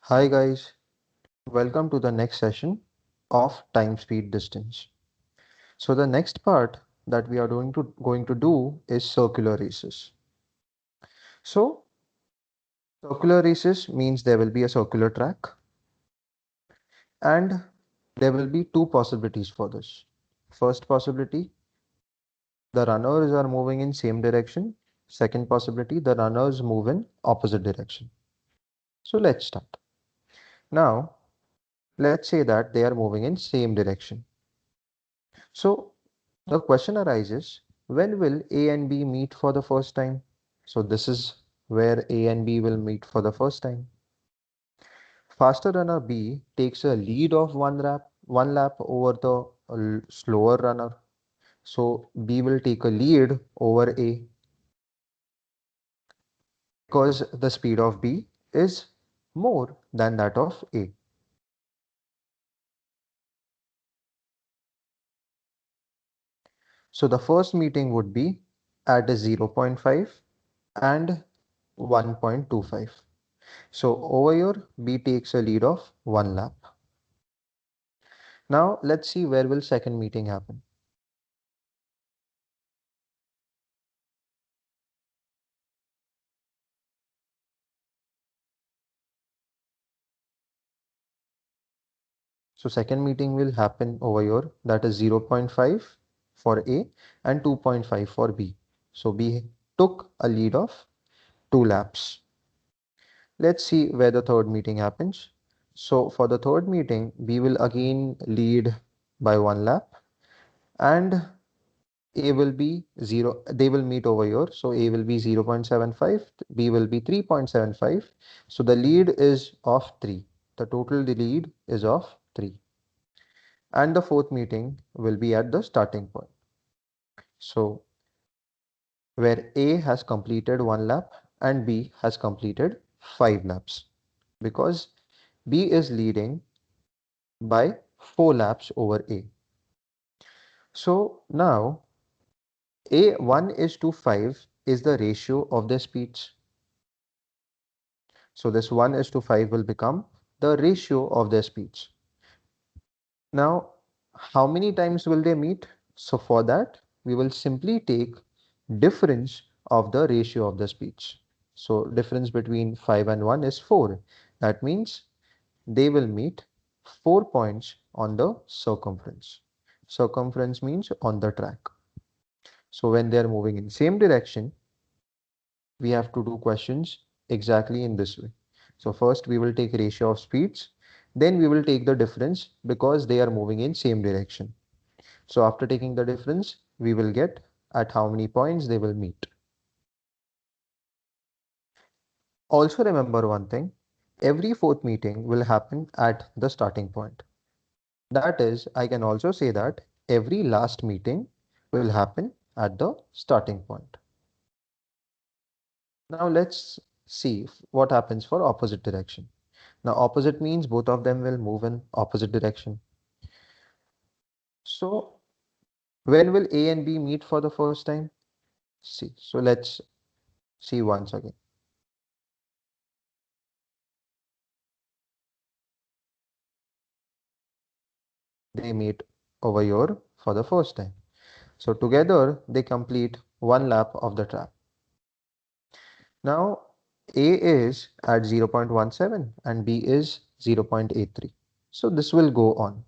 Hi guys, welcome to the next session of time speed distance. So the next part that we are going to do is circular races. So circular races means there will be a circular track and there will be two possibilities for this. First possibility, the runners are moving in same direction. Second possibility, the runners move in opposite direction. So let's start. Now, let's say that they are moving in same direction. So the question arises, when will A and B meet for the first time? So this is where A and B will meet for the first time. Faster runner B takes a lead of one lap over the slower runner. So B will take a lead over A because the speed of B is more than that of A. So the first meeting would be at 0.5 and 1.25. So over here, B takes a lead of one lap. Now let's see where will second meeting happen. So second meeting will happen over here, that is 0.5 for A and 2.5 for B. So B took a lead of two laps. Let's see where the third meeting happens. So for the third meeting, B will again lead by one lap and A will be 0, they will meet over here. So A will be 0.75, B will be 3.75. So the lead is of 3. The total lead is of 3. And the fourth meeting will be at the starting point. So where A has completed one lap and B has completed 5 laps because B is leading by 4 laps over A. So now A 1 is to 5 is the ratio of the speeds. So this 1 is to 5 will become the ratio of their speeds. Now, how many times will they meet? So for that, we will simply take difference of the ratio of the speeds. So difference between 5 and 1 is 4. That means they will meet 4 points on the circumference. Circumference means on the track. So when they are moving in same direction, we have to do questions exactly in this way. So first we will take ratio of speeds, then we will take the difference because they are moving in same direction. So after taking the difference, we will get at how many points they will meet. Also remember one thing, every fourth meeting will happen at the starting point. That is, I can also say that every last meeting will happen at the starting point. Now let's see what happens for opposite direction. Now opposite means both of them will move in opposite direction. So when will A and B meet for the first time? See, so let's see once again. They meet over here for the first time. So together they complete one lap of the track. Now A is at 0.17 and B is 0.83. So this will go on.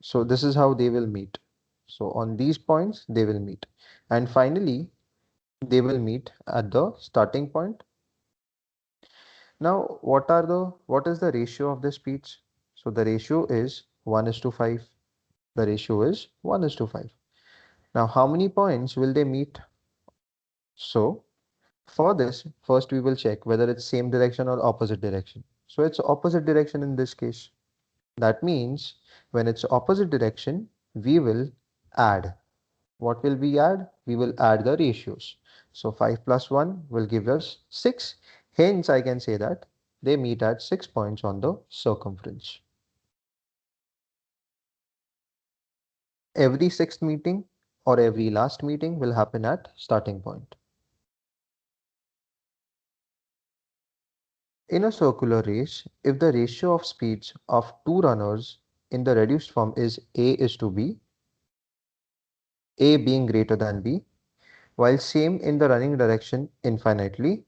So this is how they will meet. So on these points they will meet. And finally they will meet at the starting point. Now what is the ratio of the speeds? So the ratio is 1 is to 5. The ratio is 1 is to 5. Now how many points will they meet? So for this, first we will check whether it's same direction or opposite direction. So it's opposite direction in this case. That means when it's opposite direction, we will add. What will we add? We will add the ratios. So 5 plus 1 will give us 6. Hence, I can say that they meet at 6 points on the circumference. Every sixth meeting or every last meeting will happen at starting point. In a circular race, if the ratio of speeds of two runners in the reduced form is A is to B, A being greater than B, while same in the running direction infinitely,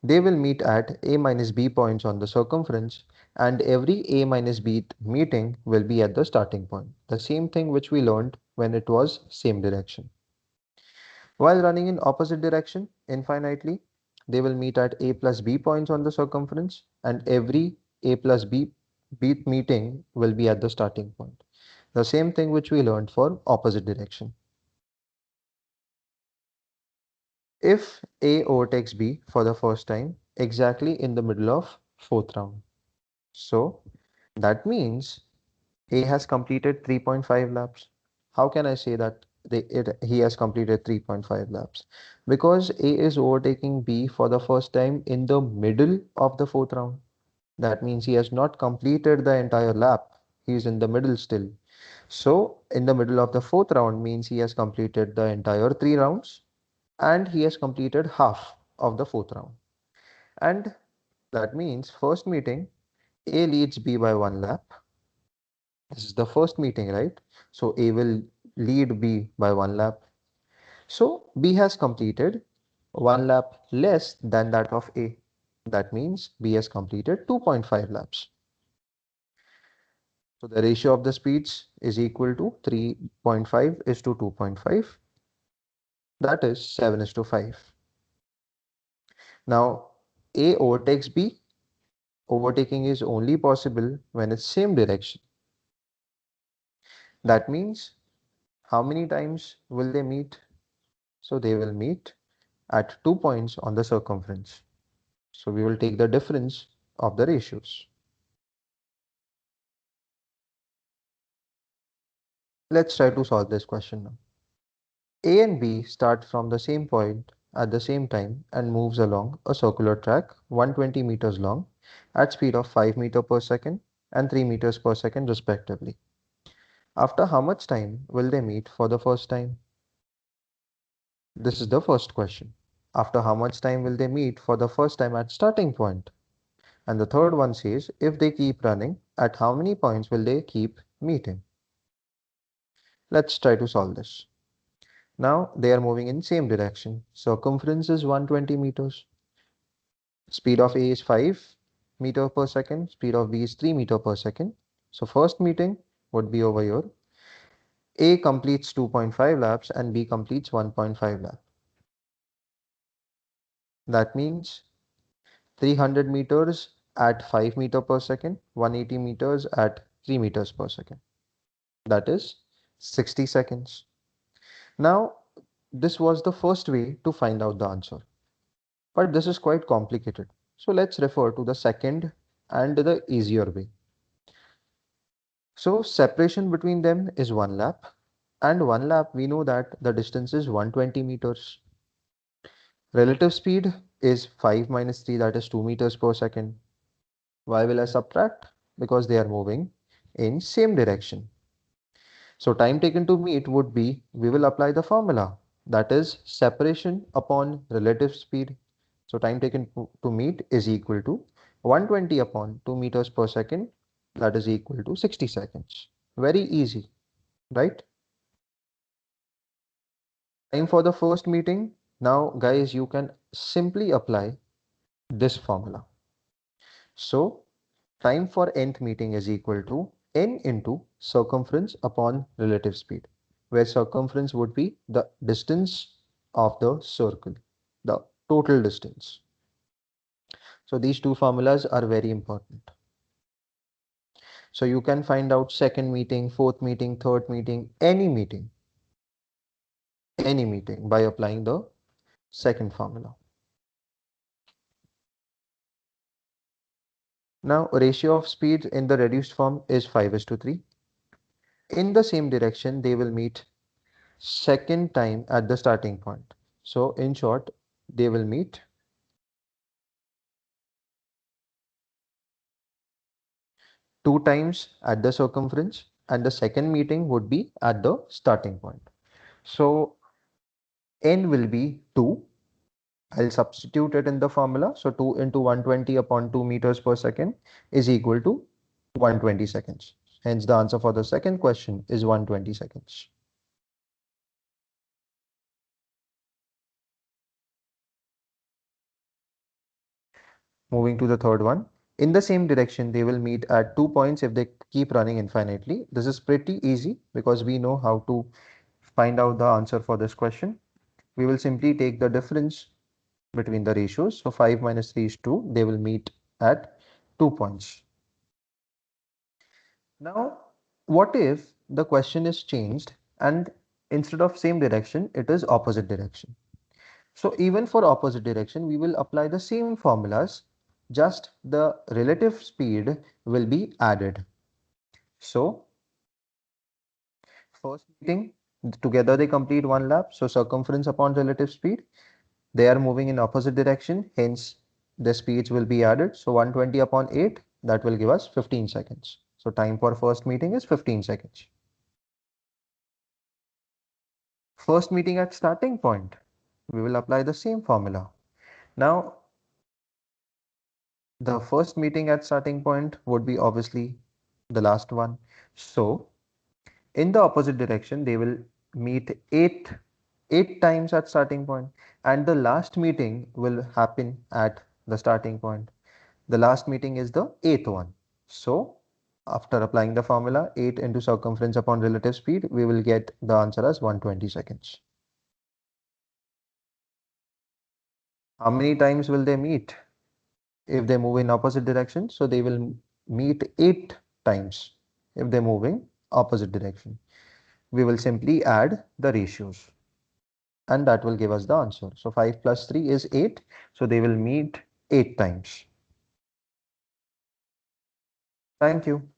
they will meet at A minus B points on the circumference, and every A minus B meeting will be at the starting point. The same thing which we learned when it was same direction. While running in opposite direction infinitely, they will meet at A plus B points on the circumference, and every A plus B meeting will be at the starting point. The same thing which we learned for opposite direction. If A overtakes B for the first time exactly in the middle of fourth round. So that means A has completed 3.5 laps. How can I say that he has completed 3.5 laps? Because A is overtaking B for the first time in the middle of the fourth round. That means he has not completed the entire lap. He is in the middle still. So in the middle of the fourth round means he has completed the entire three rounds and he has completed half of the fourth round. And that means first meeting, A leads B by one lap. This is the first meeting, right? So A will lead B by one lap. So B has completed one lap less than that of A. That means B has completed 2.5 laps. So the ratio of the speeds is equal to 3.5 is to 2.5. That is 7 is to 5. Now A overtakes B. Overtaking is only possible when it's same direction. That means how many times will they meet? So they will meet at 2 points on the circumference. So we will take the difference of the ratios. Let's try to solve this question now. A and B start from the same point at the same time and moves along a circular track 120 meters long at speed of 5 meters per second and 3 meters per second respectively. After how much time will they meet for the first time? This is the first question. After how much time will they meet for the first time at starting point? And the third one says, if they keep running, at how many points will they keep meeting? Let's try to solve this. Now they are moving in same direction. Circumference is 120 meters. Speed of A is 5 meter per second. Speed of B is 3 meter per second. So first meeting would be over here. A completes 2.5 laps and B completes 1.5 laps. That means 300 meters at 5 meter per second, 180 meters at 3 meters per second. That is 60 seconds. Now, this was the first way to find out the answer, but this is quite complicated. So let's refer to the second and the easier way. So separation between them is one lap, and one lap we know that the distance is 120 meters. Relative speed is 5 minus 3, that is 2 meters per second. Why will I subtract? Because they are moving in same direction. So time taken to meet would be, we will apply the formula, that is separation upon relative speed. So time taken to meet is equal to 120 upon 2 meters per second, that is equal to 60 seconds. Very easy, right? Time for the first meeting. Now guys, you can simply apply this formula. So time for nth meeting is equal to n into circumference upon relative speed, where circumference would be the distance of the circle, the total distance. So these two formulas are very important. So you can find out second meeting, fourth meeting, third meeting, any meeting by applying the second formula. Now ratio of speeds in the reduced form is 5 is to 3. In the same direction, they will meet second time at the starting point. So in short, they will meet two times at the circumference and the second meeting would be at the starting point. So n will be 2 I'll substitute it in the formula. So 2 into 120 upon 2 meters per second is equal to 120 seconds. Hence the answer for the second question is 120 seconds. Moving to the third one. In the same direction, they will meet at 2 points if they keep running infinitely. This is pretty easy because we know how to find out the answer for this question. We will simply take the difference between the ratios. So 5 minus 3 is 2. They will meet at 2 points. Now, what if the question is changed and instead of same direction, it is opposite direction? So even for opposite direction, we will apply the same formulas, just the relative speed will be added. So first meeting, together they complete one lap. So circumference upon relative speed, they are moving in opposite direction. Hence the speeds will be added. So 120 upon 8, that will give us 15 seconds. So time for first meeting is 15 seconds. First meeting at starting point, we will apply the same formula. Now, the first meeting at starting point would be obviously the last one. So, in the opposite direction, they will meet eight times at starting point, and the last meeting will happen at the starting point. The last meeting is the eighth one. So, after applying the formula 8 into circumference upon relative speed, we will get the answer as 120 seconds. How many times will they meet? If they move in opposite direction, so they will meet 8 times if they move in opposite direction. We will simply add the ratios and that will give us the answer. So 5 plus 3 is 8. So they will meet 8 times. Thank you.